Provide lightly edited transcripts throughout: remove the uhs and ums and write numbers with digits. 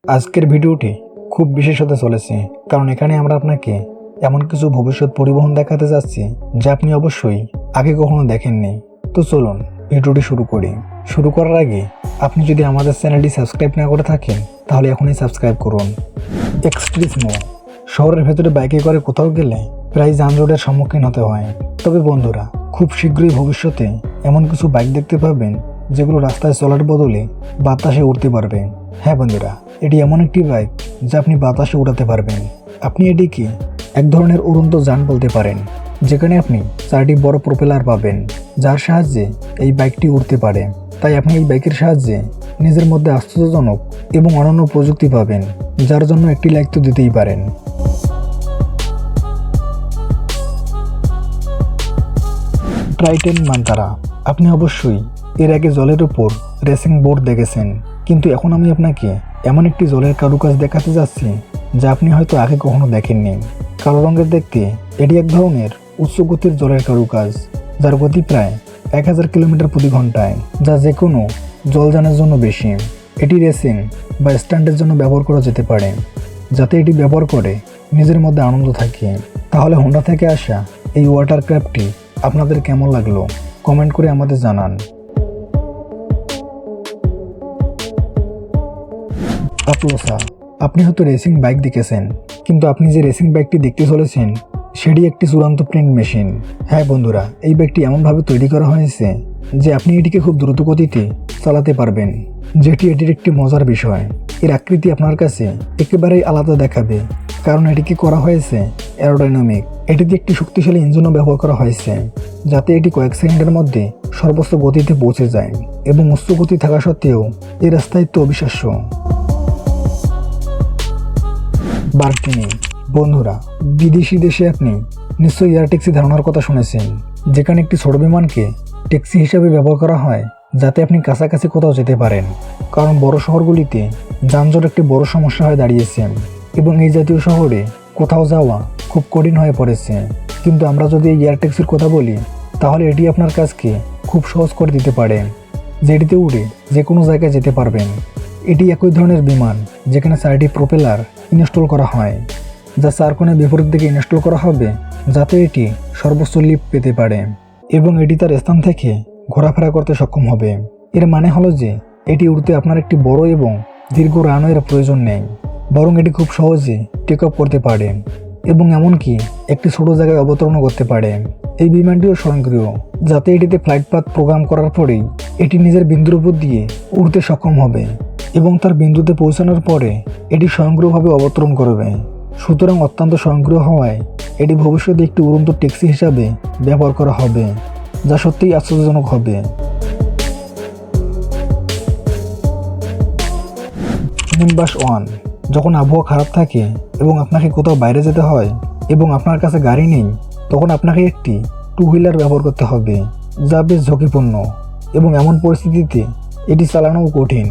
আজকের ভিডিওটি খুব বিশেষ হতে চলেছে, কারণ এখানে আমরা আপনাকে এমন কিছু ভবিষ্যৎ পরিবহন দেখাতে যাচ্ছি যা আপনি অবশ্যই আগে কখনো দেখেননি। তো চলুন ভিডিওটি শুরু করি। শুরু করার আগে আপনি যদি আমাদের চ্যানেলটি সাবস্ক্রাইব না করে থাকেন তাহলে এখনই সাবস্ক্রাইব করুন। এক্সট্রিসমো শহরের ভেতরে বাইকে করে কোথাও গেলে প্রায় যানজটের সম্মুখীন হতে হয়। তবে বন্ধুরা, খুব শীঘ্রই ভবিষ্যতে এমন কিছু বাইক দেখতে পাবেন যেগুলো রাস্তায় চলার বদলে বাতাসে উড়তে পারবে। হ্যাঁ বন্ধুরা, এটি এমন একটি বাইক যা আপনি বাতাসে উড়াতে পারবেন। আপনি এটিকে এক ধরনের উড়ন্ত যান বলতে পারেন, যেখানে আপনি 4টি বড় প্রোপেলার পাবেন যার সাহায্যে এই বাইকটি উড়তে পারে। তাই আপনি এই বাইকের সাহায্যে নিজের মধ্যে আশ্চর্যজনক এবং অনন্য প্রযুক্তি পাবেন, যার জন্য একটি লাইক তো দিতেই পারেন। ট্রাইটেন মান্তারা, আপনি অবশ্যই এর আগে জলের উপর রেসিং বোর্ড দেখেছেন, কিন্তু এখন আমি আপনাকে এমন একটি জলের কারুকাজ দেখাতে যাচ্ছি যা আপনি হয়তো আগে কখনো দেখেননি। কালো রঙের দেখতে এটি এক ধরনের উচ্চ গতির জলের কারুকাজ, যার গতি প্রায় 1000 কিলোমিটার প্রতি ঘন্টায়, যা যে কোনো জলযানের জন্য বেশি। এটি রেসিং বা স্ট্যান্ডের জন্য ব্যবহার করা যেতে পারে, যাতে এটি ব্যবহার করে নিজের মধ্যে আনন্দ থাকে। তাহলে হোন্ডা থেকে আসা এই ওয়াটার ক্রাফটটি আপনাদের কেমন লাগলো কমেন্ট করে আমাদের জানান। আপলোসা, আপনি হয়তো রেসিং বাইক দেখেছেন, কিন্তু আপনি যে রেসিং বাইকটি দেখতে চলেছেন সেটি একটি চূড়ান্ত প্রিন্ট মেশিন। হ্যাঁ বন্ধুরা, এই বাইকটি এমনভাবে তৈরি করা হয়েছে যে আপনি এটিকে খুব দ্রুত গতিতে চালাতে পারবেন, যেটি এটির একটি মজার বিষয়। এর আকৃতি আপনার কাছে একেবারেই আলাদা দেখাবে, কারণ এটিকে করা হয়েছে অ্যারোডাইনামিক। এটিতে একটি শক্তিশালী ইঞ্জিনও ব্যবহার করা হয়েছে, যাতে এটি কয়েক সেকেন্ডের মধ্যে সর্বোচ্চ গতিতে পৌঁছে যায়, এবং উচ্চ গতি থাকা সত্ত্বেও এর স্থায়িত্ব অবিশ্বাস্য। বার্কিনি, বন্ধুরা, বিদেশি দেশে আপনি নিশ্চয়ই এয়ার ট্যাক্সি ধারণার কথা শুনেছেন, যেখানে একটি ছোট বিমানকে ট্যাক্সি হিসাবে ব্যবহার করা হয় যাতে আপনি কাছাকাছি কোথাও যেতে পারেন। কারণ বড় শহরগুলিতে যানজট একটি বড় সমস্যা হয়ে দাঁড়িয়েছে, এবং এই জাতীয় শহরে কোথাও যাওয়া খুব কঠিন হয়ে পড়েছে। কিন্তু আমরা যদি এই এয়ার ট্যাক্সির কথা বলি, তাহলে এটি আপনার কাজকে খুব সহজ করে দিতে পারে, যেটিতে উড়ে যে কোনো জায়গায় যেতে পারবেন। এটি একই ধরনের বিমান যেখানে 4টি প্রোপেলার ইনস্টল করা হয়, যা 4 কোণে বিপরীত দিকে ইনস্টল করা হবে যাতে এটি সর্বোচ্চ লিফট পেতে পারে, এবং এটি তার স্থান থেকে ঘোরাফেরা করতে সক্ষম হবে। এর মানে হলো যে এটি উড়তে আপনার একটি বড় এবং দীর্ঘ রানওয়ের প্রয়োজন নেই, বরং এটি খুব সহজে টেক অফ করতে পারে এবং এমনকি একটি ছোট জায়গায় অবতরণও করতে পারে। এই বিমানটিও স্বয়ংক্রিয়, যাতে এটিতে ফ্লাইট পাথ প্রোগ্রাম করার পরেই এটি নিজের বিন্দুর উপর দিয়ে উড়তে সক্ষম হবে, এবং তার বিন্দুতে পৌঁছানোর পরে এটি স্বয়ংক্রিয়ভাবে অবতরণ করবে। সুতরাং অত্যন্ত স্বয়ংক্রিয় হওয়ায় এটি ভবিষ্যতে একটি উড়ন্ত ট্যাক্সি হিসাবে ব্যবহার করা হবে, যা সত্যিই আশ্চর্যজনক হবে। নিম্বাস 1, যখন আবহাওয়া খারাপ থাকে এবং আপনাকে কোথাও বাইরে যেতে হয় এবং আপনার কাছে গাড়ি নেই, তখন আপনাকে একটি 2 হুইলার ব্যবহার করতে হবে, যা বেশ ঝুঁকিপূর্ণ, এবং এমন পরিস্থিতিতে এটি চালানোও কঠিন।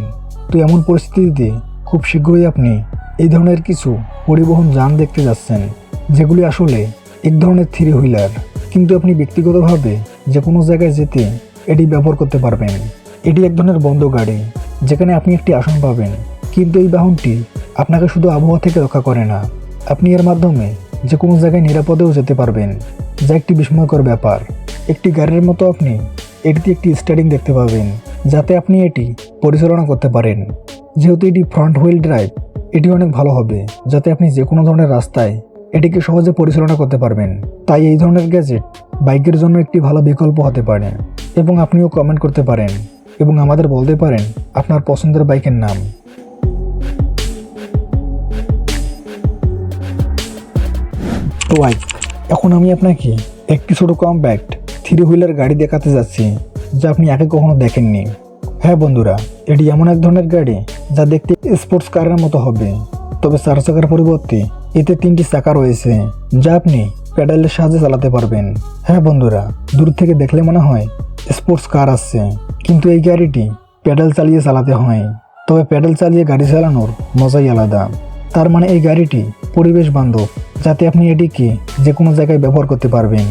তো এমন পরিস্থিতিতে খুব শীঘ্রই আপনি এই ধরনের কিছু পরিবহন যান দেখতে যাচ্ছেন, যেগুলি আসলে এক ধরনের 3 হুইলার, কিন্তু আপনি ব্যক্তিগতভাবে যে কোনো জায়গায় যেতে এটি ব্যবহার করতে পারবেন। এটি এক ধরনের বন্ধ গাড়ি, যেখানে আপনি একটি আসন পাবেন, কিন্তু এই বাহনটি আপনাকে শুধু আবহাওয়া থেকে রক্ষা করে না, আপনি এর মাধ্যমে যে কোনো জায়গায় নিরাপদেও যেতে পারবেন, যা একটি বিস্ময়কর ব্যাপার। একটি গাড়ির মতো আপনি এটিতে একটি স্টিয়ারিং দেখতে পাবেন, যাতে আপনি এটি পরিচালনা করতে পারেন। যেহেতু এটি ফ্রন্ট হুইল ড্রাইভ, এটি অনেক ভালো হবে, যাতে আপনি যে কোনো ধরনের রাস্তায় এটিকে সহজে পরিচালনা করতে পারবেন। তাই এই ধরনের গ্যাজেট বাইকের জন্য একটি ভালো বিকল্প হতে পারে। এবং আপনিও কমেন্ট করতে পারেন এবং আমাদের বলতে পারেন আপনার পছন্দের বাইকের নাম। টুয়াইক, এখন আমি আপনাকে একটি ছোট কম্প্যাক্ট 3 হুইলার গাড়ি দেখাতে যাচ্ছি যা আপনি আগে কখনো দেখেননি। হ্যাঁ বন্ধুরা, এটি এমন এক ধরনের গাড়ি যা দেখতে স্পোর্টস কারের মতো হবে, তবে 4 চাকার পরিবর্তে এতে 3টি চাকা রয়েছে, যা আপনি প্যাডেলের সাহায্যে চালাতে পারবেন। হ্যাঁ বন্ধুরা, দূর থেকে দেখলে মনে হয় স্পোর্টস কার আসছে, কিন্তু এই গাড়িটি প্যাডেল চালিয়ে চালাতে হয়। তবে প্যাডেল চালিয়ে গাড়ি চালানোর মজাই আলাদা। তার মানে এই গাড়িটি পরিবেশ বান্ধব, যাতে আপনি এটিকে যে কোনো জায়গায় ব্যবহার করতে পারবেন।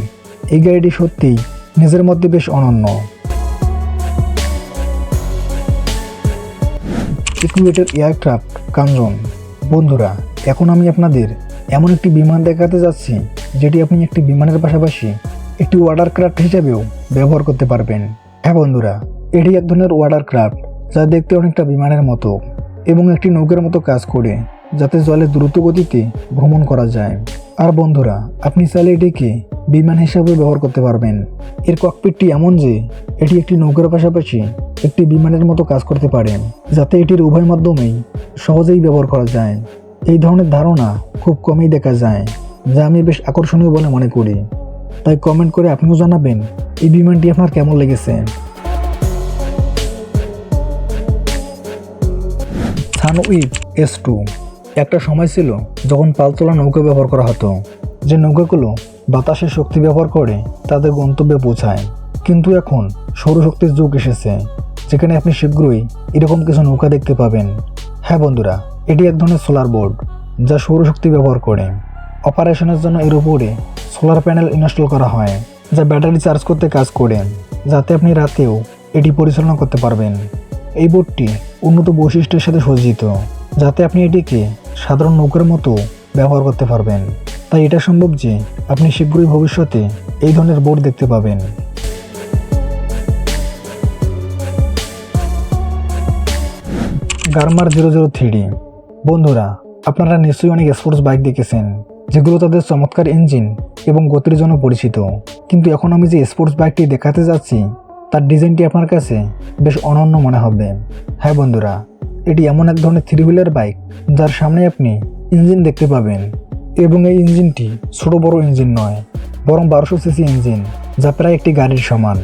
এই গাড়িটি সত্যিই নিজের মধ্যে বেশ অনন্য। ইকুয়েটর এয়ারক্রাফট কাঞ্জন। বন্ধুরা, এখন আমি আপনাদের এমন একটি বিমান দেখাতে যাচ্ছি যেটি আপনি একটি বিমানের পাশাপাশি একটি ওয়াটারক্রাফট হিসেবেও ব্যবহার করতে পারবেন। হ্যাঁ বন্ধুরা, এটি এক ধরনের ওয়াটারক্রাফট যা দেখতে অনেকটা বিমানের মতো এবং একটি নৌকার মতো কাজ করে, যাতে জলে দ্রুত গতিতে ভ্রমণ করা যায়। আর বন্ধুরা, আপনি চাইলে এটিকে বিমান হিসাবে ব্যবহার করতে পারবেন। এর ককপিটটি এমন যে এটি একটি নৌকার পাশাপাশি একটি বিমানের মতো কাজ করতে পারে, যাতে এটির উভয় মাধ্যমেই সহজেই ব্যবহার করা যায়। এই ধরনের ধারণা খুব কমই দেখা যায়, যা আমি বেশ আকর্ষণীয় বলে মনে করি। তাই কমেন্ট করে আপনিও জানাবেন এই বিমানটি আপনার কেমন লেগেছে। সানউইভ S2। একটা সময় ছিল যখন পালতোলা নৌকা ব্যবহার করা হতো, যে নৌকাগুলো বাতাসের শক্তি ব্যবহার করে তাদের গন্তব্যে পৌঁছায়। কিন্তু এখন সৌরশক্তির যুগ এসেছে, যেখানে আপনি শীঘ্রই এরকম কিছু নৌকা দেখতে পাবেন। হ্যাঁ বন্ধুরা, এটি এক ধরনের সোলার বোর্ড যা সৌরশক্তি ব্যবহার করে। অপারেশনের জন্য এর উপরে সোলার প্যানেল ইনস্টল করা হয়, যা ব্যাটারি চার্জ করতে কাজ করে, যাতে আপনি রাতেও এটি পরিচালনা করতে পারবেন। এই বোর্ডটি উন্নত বৈশিষ্ট্যের সাথে সজ্জিত, যাতে আপনি এটিকে সাধারণ নৌকার মতো ব্যবহার করতে পারবেন। তাই এটা সম্ভব যে আপনি শীঘ্রই ভবিষ্যতে এই ধরনের বোর্ড দেখতে পাবেন। গারমার 003। বন্ধুরা, আপনারা নিশ্চয়ই অনেক স্পোর্টস বাইক দেখেছেন, যেগুলো তাদের চমৎকার ইঞ্জিন এবং গতির জন্য পরিচিত। কিন্তু এখন আমি যে স্পোর্টস বাইকটি দেখাতে যাচ্ছি, তার ডিজাইনটি আপনার কাছে বেশ অনন্য মনে হবে। হ্যাঁ বন্ধুরা, এটি এমন এক ধরনের 3 হুইলার বাইক যার সামনে আপনি ইঞ্জিন দেখতে পাবেন, এবং এই ইঞ্জিনটি ছোট বড় ইঞ্জিন নয়, বরং 1200 সিসি ইঞ্জিন, যা প্রায় একটি গাড়ির সমান।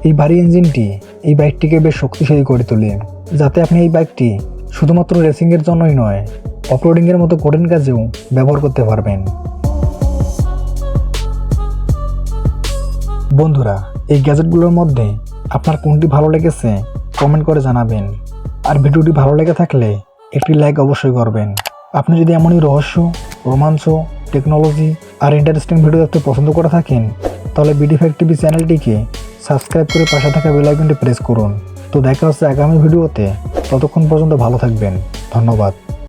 এই ভারী ইঞ্জিনটি এই বাইকটিকে বেশ শক্তিশালী করে তোলে, যাতে আপনি এই বাইকটি শুধুমাত্র রেসিংয়ের জন্যই নয়, অফরোডিংয়ের মতো কঠিন কাজেও ব্যবহার করতে পারবেন। বন্ধুরা, এই গ্যাজেটগুলোর মধ্যে আপনার কোনটি ভালো লেগেছে কমেন্ট করে জানাবেন। আর ভিডিওটি ভালো লেগে থাকলে একটি লাইক অবশ্যই করবেন। আপনি যদি এমনই রহস্য, রোমাঞ্চ, টেকনোলজি আর ইন্টারেস্টিং ভিডিও দেখতে পছন্দ করে থাকেন, তাহলে বিডি ফ্যাক্ট টিভি চ্যানেলটিকে সাবস্ক্রাইব করে পাশে থাকা বেল আইকনটি প্রেস করুন। তো দেখা হচ্ছে আগামী ভিডিওতে। ততক্ষণ পর্যন্ত ভালো থাকবেন। ধন্যবাদ।